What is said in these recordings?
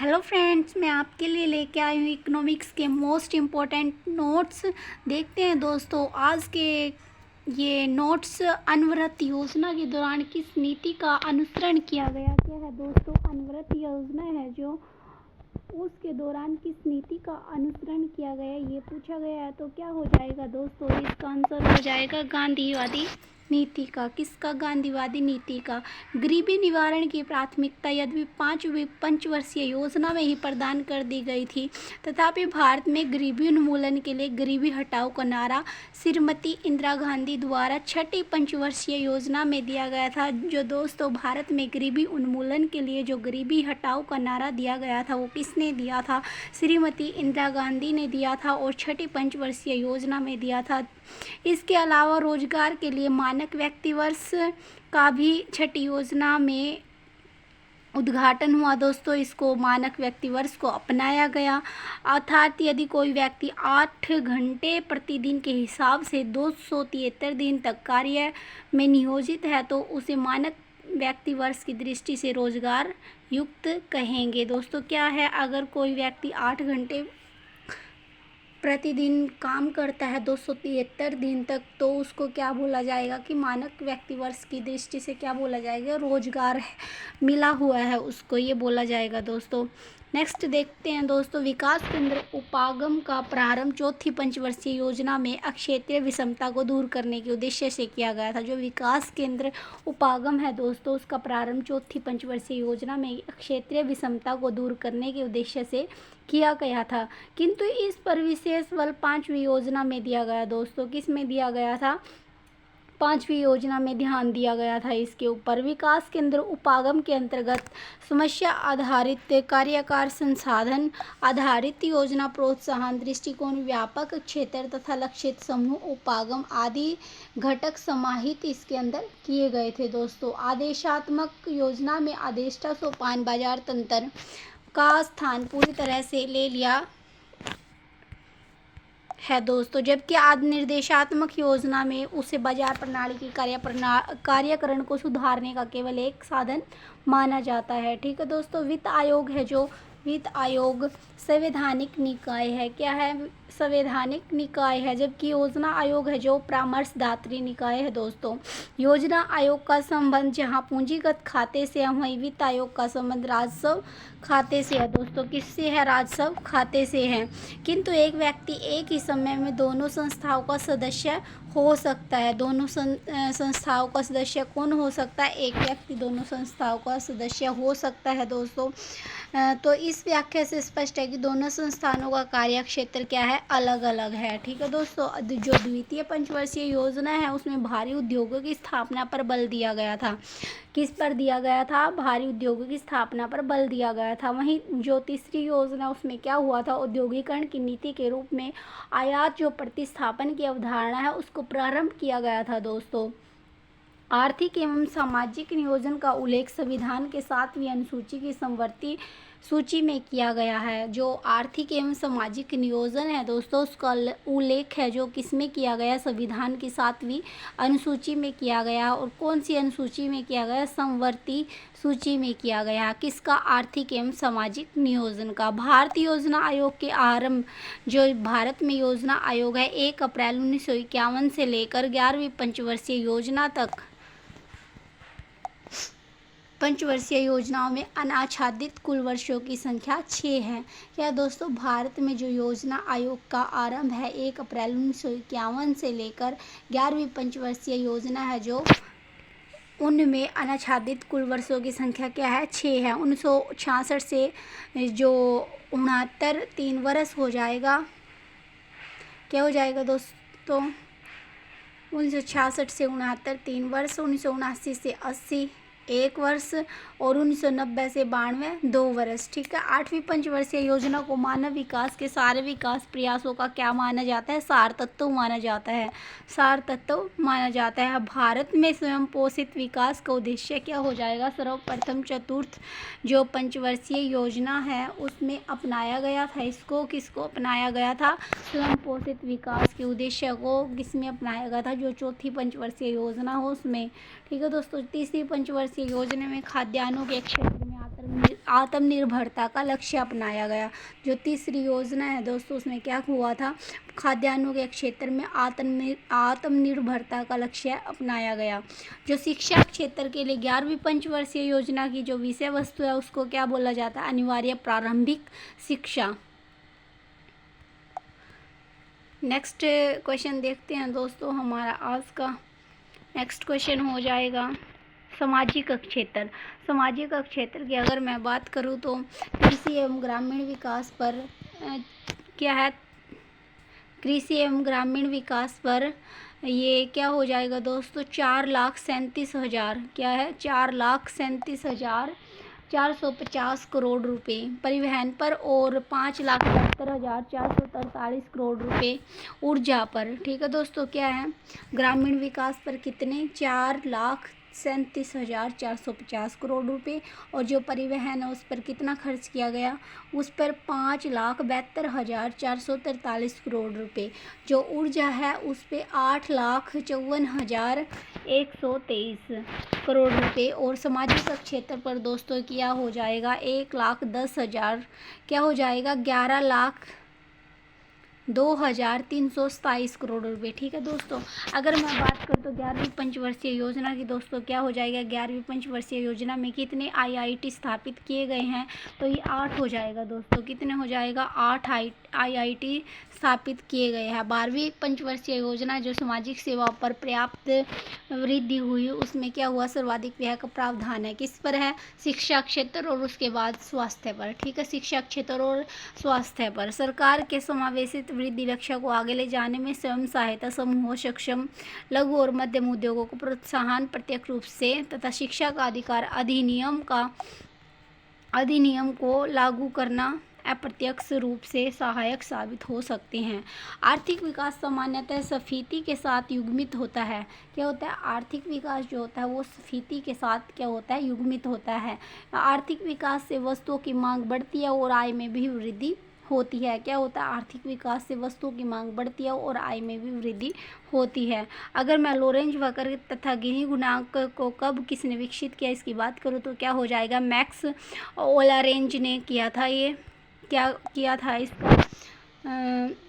Hello friends, मैं आपके लिए लेके आई हूँ इकोनॉमिक्स के मोस्ट इम्पोर्टेंट नोट्स। देखते हैं दोस्तों आज के ये नोट्स। अनवरत योजना के दौरान किस नीति का अनुसरण किया गया? क्या है दोस्तों? अनवरत योजना है जो उसके दौरान किस नीति का अनुसरण किया गया, ये पूछा गया है। तो क्या हो जाएगा दोस्तों? इसका आंसर हो जाएगा गांधीवादी नीति का। किसका? गांधीवादी नीति का। गरीबी निवारण की प्राथमिकता यद्यपि पंचवर्षीय योजना में ही प्रदान कर दी गई थी, तथापि भारत में गरीबी उन्मूलन के लिए गरीबी हटाओ का नारा श्रीमती इंदिरा गांधी द्वारा छठी पंचवर्षीय योजना में दिया गया था। जो दोस्तों भारत में गरीबी उन्मूलन के लिए जो गरीबी हटाओ का नारा दिया गया था वो किसने दिया था? श्रीमती इंदिरा गांधी ने दिया था और छठी पंचवर्षीय योजना में दिया था। इसके अलावा रोजगार के लिए मानक व्यक्ति वर्ष का भी छठी योजना में उद्घाटन हुआ दोस्तों। इसको मानक व्यक्ति वर्ष को अपनाया गया, अर्थात यदि कोई व्यक्ति 8 घंटे प्रतिदिन के हिसाब से 273 दिन तक कार्य में नियोजित है तो उसे मानक व्यक्ति वर्ष की दृष्टि से रोजगार युक्त कहेंगे। दोस्तों क्या है, अगर कोई व्यक्ति 8 घंटे प्रतिदिन काम करता है 273 दिन तक, तो उसको क्या बोला जाएगा कि मानक व्यक्ति वर्ष की दृष्टि से क्या बोला जाएगा? रोजगार मिला हुआ है उसको, ये बोला जाएगा दोस्तों। नेक्स्ट देखते हैं दोस्तों, विकास केंद्र उपागम का प्रारंभ चौथी पंचवर्षीय योजना में क्षेत्रीय विषमता को दूर करने के उद्देश्य से किया गया था। जो विकास केंद्र उपागम है दोस्तों, उसका प्रारंभ चौथी पंचवर्षीय योजना में क्षेत्रीय विषमता को दूर करने के उद्देश्य से किया गया था, किंतु इस पर विशेष बल 5वीं योजना में दिया गया दोस्तों। किस में दिया गया था? 5वीं योजना में ध्यान दिया गया था इसके ऊपर। विकास केंद्र उपागम के अंतर्गत समस्या आधारित कार्यकार, संसाधन आधारित योजना, प्रोत्साहन दृष्टिकोण, व्यापक क्षेत्र तथा लक्षित समूह, उपागम आदि घटक समाहित इसके अंदर किए गए थे दोस्तों। आदेशात्मक योजना में आदेष्टा सोपान बाजार तंत्र का स्थान पूरी तरह से ले लिया है दोस्तों, जबकि आदि निर्देशात्मक योजना में उसे बाजार प्रणाली की कार्यकरण को सुधारने का केवल एक साधन माना जाता है। ठीक है दोस्तों। वित्त आयोग है जो वित्त आयोग संवैधानिक निकाय है। क्या है? संवैधानिक निकाय है, जबकि योजना आयोग है जो परामर्शदात्री निकाय है दोस्तों। योजना आयोग का संबंध जहां पूंजीगत खाते से है, वहीं वित्त आयोग का संबंध राजस्व खाते से है दोस्तों। किससे है? राजस्व खाते से है। किंतु एक व्यक्ति एक ही समय में दोनों संस्थाओं का सदस्य हो सकता है। दोनों संस्थाओं का सदस्य कौन हो सकता है? एक व्यक्ति दोनों संस्थाओं का सदस्य हो सकता है दोस्तों। तो इस व्याख्या से स्पष्ट है कि दोनों संस्थानों का कार्य क्षेत्र क्या है? अलग अलग है। ठीक है दोस्तों। जो द्वितीय पंचवर्षीय योजना है उसमें भारी उद्योगों की स्थापना पर बल दिया गया था। किस पर दिया गया था? भारी उद्योगों की स्थापना पर बल दिया गया था। वहीं जो तीसरी योजना उसमें क्या हुआ था? औद्योगिकरण की नीति के रूप में आयात जो प्रतिस्थापन की अवधारणा है उसको प्रारंभ किया गया था दोस्तों। आर्थिक एवं सामाजिक नियोजन का उल्लेख संविधान के 7वीं अनुसूची की समवर्ती सूची में किया गया है। जो आर्थिक एवं सामाजिक नियोजन है दोस्तों, उसका उल्लेख है जो किसमें किया गया? संविधान की 7वीं अनुसूची में किया गया। और कौन सी अनुसूची में किया गया? समवर्ती सूची में किया गया। किसका? आर्थिक एवं सामाजिक नियोजन का। भारतीय योजना आयोग के आरंभ, जो भारत में योजना आयोग है 1 अप्रैल 1951 से लेकर 11वीं पंचवर्षीय योजना तक पंचवर्षीय योजनाओं में अनाच्छादित कुल वर्षों की संख्या 6 है। क्या दोस्तों? भारत में जो योजना आयोग का आरंभ है 1 अप्रैल 1951 से लेकर 11वीं पंचवर्षीय योजना है जो उनमें अनाच्छादित कुल वर्षों की संख्या क्या है? 6 है। 1966 से जो 69 3 वर्ष हो जाएगा। क्या हो जाएगा दोस्तों? 1966 से 69 3 वर्ष, 1979 से 80 1 वर्ष और 1990 से 92 2 वर्ष। ठीक है। 8वीं पंचवर्षीय योजना को मानव विकास के सारे विकास प्रयासों का क्या माना जाता है? सार तत्व माना जाता है। सार तत्व माना जाता है। भारत में स्वयं पोषित विकास का उद्देश्य क्या हो जाएगा? सर्वप्रथम चतुर्थ जो पंचवर्षीय योजना है उसमें अपनाया गया था। इसको किसको अपनाया गया था? स्वयं पोषित विकास के उद्देश्य को किसमें अपनाया गया था? जो चौथी पंचवर्षीय योजना हो उसमें। ठीक है दोस्तों। तीसरी पंचवर्षीय योजना में खाद्यान्नों के क्षेत्र में आता आत्मनिर्भरता का लक्ष्य अपनाया गया। जो तीसरी योजना है दोस्तों, उसमें क्या हुआ था, खाद्यान्नों के क्षेत्र में आत्मनिर्भरता का लक्ष्य अपनाया गया। जो शिक्षा क्षेत्र के लिए 11वीं पंचवर्षीय योजना की जो विषय वस्तु है उसको क्या बोला जाता है, अनिवार्य प्रारंभिक शिक्षा। नेक्स्ट क्वेश्चन देखते हैं दोस्तों, हमारा आज का नेक्स्ट क्वेश्चन हो जाएगा सामाजिक क्षेत्र। सामाजिक क्षेत्र की अगर मैं बात करूं तो कृषि एवं ग्रामीण विकास पर क्या है, कृषि एवं ग्रामीण विकास पर ये क्या हो जाएगा दोस्तों, 4,37,000 क्या है, 4,37,450 करोड़ रुपए। परिवहन पर और 5,72,443 करोड़ रुपए ऊर्जा पर। ठीक है दोस्तों, क्या है, ग्रामीण विकास पर कितने, 4,37,450 करोड़ रुपए, और जो परिवहन है उस पर कितना खर्च किया गया, उस पर 5,72,443 करोड़ रुपए। जो ऊर्जा है उस पर 8,54,123 करोड़ रुपए। और सामाजिक क्षेत्र पर दोस्तों क्या हो जाएगा, 1,10,000 क्या हो जाएगा, 11,02,327 करोड़ रुपए। ठीक है दोस्तों, अगर मैं बात करूँ तो 11वीं पंचवर्षीय योजना की दोस्तों क्या हो जाएगा, 11वीं पंचवर्षीय योजना में कितने IIT स्थापित किए गए हैं, तो ये 8 हो जाएगा दोस्तों। कितने हो जाएगा, 8 IIT स्थापित किए गए हैं। 12वीं पंचवर्षीय योजना जो सामाजिक सेवाओं पर पर्याप्त वृद्धि हुई, उसमें क्या हुआ, सर्वाधिक व्यय का प्रावधान है, किस पर है, शिक्षा क्षेत्र और उसके बाद स्वास्थ्य पर। ठीक है, शिक्षा क्षेत्र और स्वास्थ्य पर। सरकार के समावेशित वृद्धि लक्ष्य को आगे ले जाने में स्वयं सहायता समूहों, सक्षम लघु और मध्यम उद्योगों को प्रोत्साहन प्रत्यक्ष रूप से तथा शिक्षा का अधिकार अधिनियम को लागू करना अप्रत्यक्ष रूप से सहायक साबित हो सकते हैं। आर्थिक विकास सामान्यतः स्फीति के साथ युग्मित होता है। क्या होता है, आर्थिक विकास जो होता है वो स्फीति के साथ क्या होता है, युग्मित होता है। आर्थिक विकास से वस्तुओं की मांग बढ़ती है और आय में भी वृद्धि होती है। क्या होता है, आर्थिक विकास से वस्तुओं की मांग बढ़ती है और आय में भी वृद्धि होती है। अगर मैं लोरेंज वक्र तथा गिनी गुणांक को कब किसने विकसित किया, इसकी बात करूँ तो क्या हो जाएगा, मैक्स ओलारेंज ने किया था। ये क्या किया था, इसका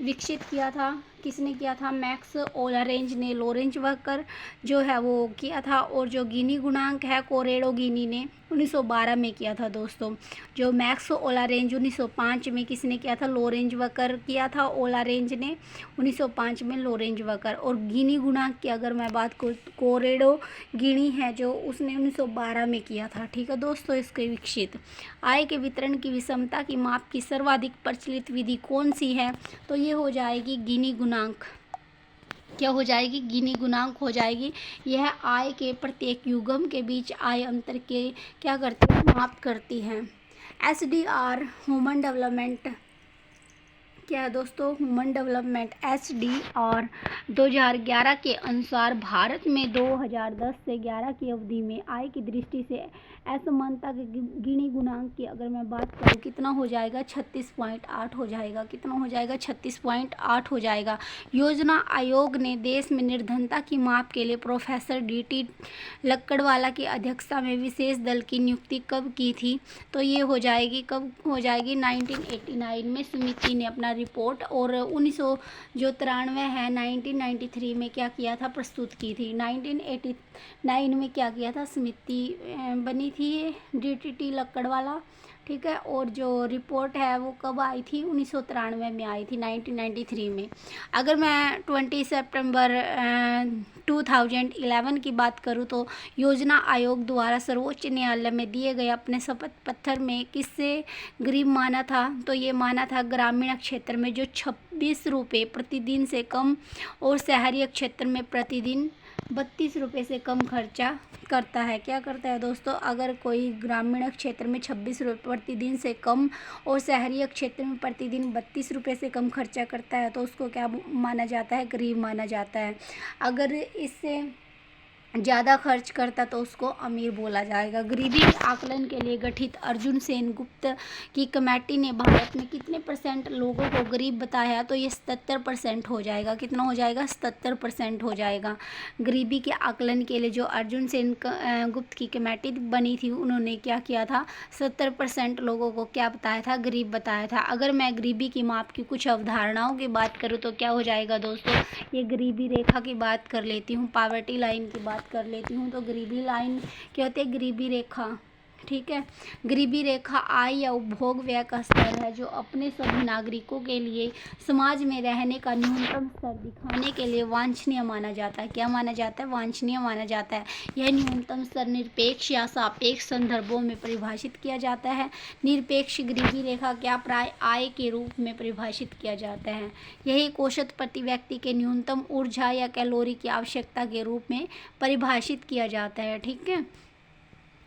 विकसित किया था, किसने किया था, मैक्स ओलारेंज ने लोरेंज वक्र जो है वो किया था। और जो गिनी गुणांक है कोरेडो गिनी ने 1912 में किया था दोस्तों। जो मैक्स ओलारेंज 1905 में किसने किया था, लोरेंज वक्र किया था ओलारेंज ने 1905 में लोरेंज वक्र। और गिनी गुणांक की अगर मैं बात करूँ, कोरेडो गिनी है जो उसने 1912 में किया था। ठीक है दोस्तों, इसके विकसित। आय के वितरण की विषमता की माप की सर्वाधिक प्रचलित विधि कौन सी है, तो ये हो जाएगी गिनी गुणांक। क्या हो जाएगी, गिनी गुणांक हो जाएगी। यह आय के प्रत्येक युग्म के बीच आय अंतर के क्या करती है, माप करती है। SDR ह्यूमन डेवलपमेंट क्या है दोस्तों, ह्यूमन डेवलपमेंट SDR 2011 के अनुसार भारत में 2010 से 11 की अवधि में आय की दृष्टि से असमानता के गिनी गुणांक की अगर मैं बात करूँ कितना हो जाएगा, 36.8 हो जाएगा। कितना हो जाएगा, 36.8 हो जाएगा। योजना आयोग ने देश में निर्धनता की माप के लिए प्रोफेसर DT लक्कड़वाला की अध्यक्षता में विशेष दल की नियुक्ति कब की थी, तो ये हो जाएगी, कब हो जाएगी, 1989 में समिति ने अपना रिपोर्ट और 1993 है 1993 में क्या किया था, प्रस्तुत की थी। 1989 में क्या किया था, समिति बनी थी DT लक्कड़वाला। ठीक है, और जो रिपोर्ट है वो कब आई थी, 1993 में आई थी, 1993 में। अगर मैं 20 सितंबर 2011 की बात करूँ तो योजना आयोग द्वारा सर्वोच्च न्यायालय में दिए गए अपने शपथ पत्र में किससे गरीब माना था, तो ये माना था ग्रामीण क्षेत्र में जो 26 रुपये प्रतिदिन से कम और शहरी क्षेत्र में प्रतिदिन 32 रुपये से कम खर्चा करता है। क्या करता है दोस्तों, अगर कोई ग्रामीण क्षेत्र में 26 रुपये प्रतिदिन से कम और शहरी क्षेत्र में प्रतिदिन 32 रुपये से कम खर्चा करता है तो उसको क्या माना जाता है, गरीब माना जाता है। अगर इससे ज़्यादा खर्च करता तो उसको अमीर बोला जाएगा। गरीबी के आकलन के लिए गठित अर्जुन सेन गुप्त की कमेटी ने भारत में कितने परसेंट लोगों को गरीब बताया, तो ये 77% हो जाएगा। कितना हो जाएगा? 77% हो जाएगा। गरीबी के आकलन के लिए जो अर्जुन सेन गुप्त की कमेटी बनी थी, उन्होंने क्या किया था? 70% लोगों को क्या बताया था? गरीब बताया था। अगर मैं गरीबी की माप की कुछ अवधारणाओं की बात करूँ तो क्या हो जाएगा दोस्तों? ये गरीबी रेखा की बात कर लेती हूँ, पॉवर्टी लाइन की बात कर लेती हूँ। तो गरीबी लाइन क्या होती है? गरीबी रेखा, ठीक है। गरीबी रेखा आय या उपभोग व्यय का स्तर है जो अपने सभी नागरिकों के लिए समाज में रहने का न्यूनतम स्तर दिखाने के लिए वांछनीय माना जाता है। क्या माना जाता है? वांछनीय माना जाता है। यह न्यूनतम स्तर निरपेक्ष या सापेक्ष संदर्भों में परिभाषित किया जाता है। निरपेक्ष गरीबी रेखा क्या प्राय आय के रूप में परिभाषित किया जाता है। यही औसत प्रति व्यक्ति के न्यूनतम ऊर्जा या कैलोरी की आवश्यकता के रूप में परिभाषित किया जाता है, ठीक है।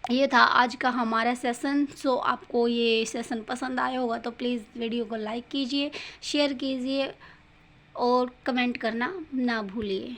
ये था आज का हमारा सेशन। सो आपको ये सेशन पसंद आया होगा तो प्लीज़ वीडियो को लाइक कीजिए, शेयर कीजिए और कमेंट करना ना भूलिए।